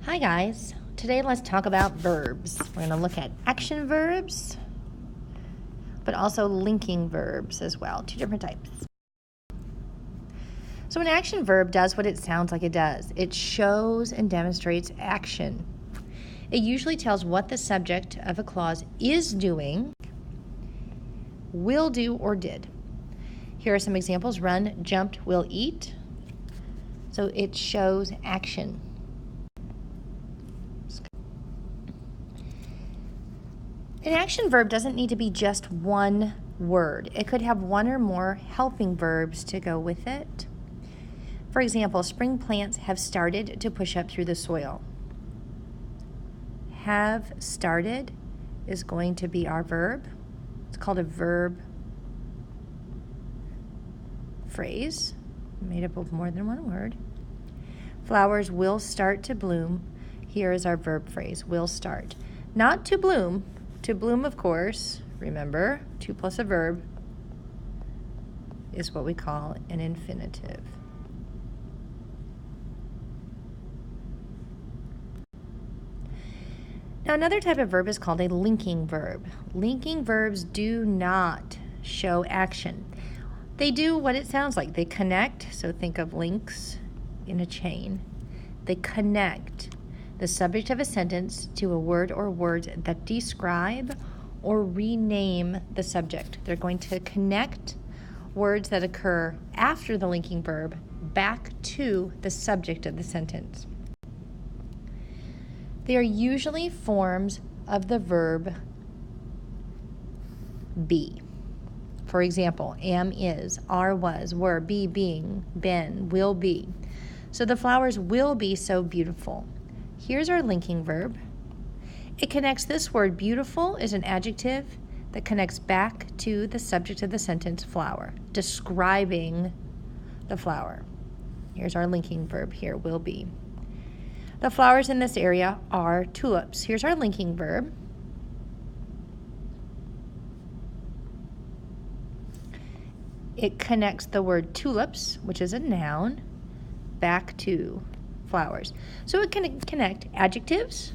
Hi guys, today let's talk about verbs. We're going to look at action verbs, but also linking verbs as well, two different types. So an action verb does what it sounds like it does. It shows and demonstrates action. It usually tells what the subject of a clause is doing, will do, or did. Here are some examples: run, jumped, will, eat. So it shows action. An action verb doesn't need to be just one word. It could have one or more helping verbs to go with it. For example, spring plants have started to push up through the soil. Have started is going to be our verb. It's called a verb phrase, made up of more than one word. Flowers will start to bloom. Here is our verb phrase, will start. Not to bloom. To bloom, of course, remember, to plus a verb is what we call an infinitive. Now, another type of verb is called a linking verb. Linking verbs do not show action. They do what it sounds like. They connect, so think of links in a chain. They connect the subject of a sentence to a word or words that describe or rename the subject. They're going to connect words that occur after the linking verb back to the subject of the sentence. They are usually forms of the verb be. For example, am, is, are, was, were, be, being, been, will be. So the flowers will be so beautiful. Here's our linking verb. It connects this word. Beautiful is an adjective that connects back to the subject of the sentence, flower, describing the flower. Here's our linking verb here, will be. The flowers in this area are tulips. Here's our linking verb. It connects the word tulips, which is a noun, back to flowers. So it can connect adjectives,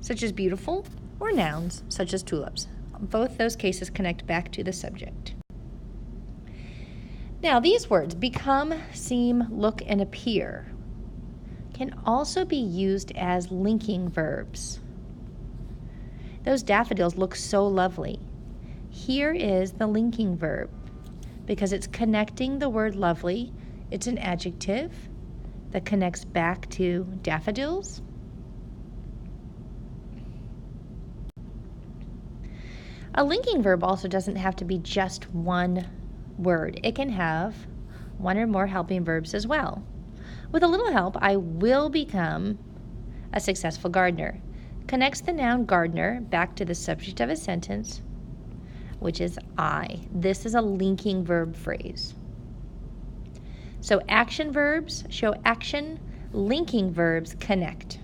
such as beautiful, or nouns, such as tulips. Both those cases connect back to the subject. Now, these words, become, seem, look, and appear, can also be used as linking verbs. Those daffodils look so lovely. Here is the linking verb. Because it's connecting the word lovely, it's an adjective that connects back to daffodils. A linking verb also doesn't have to be just one word. It can have one or more helping verbs as well. With a little help, I will become a successful gardener. Connects the noun gardener back to the subject of a sentence, which is I. This is a linking verb phrase. So action verbs show action, linking verbs connect.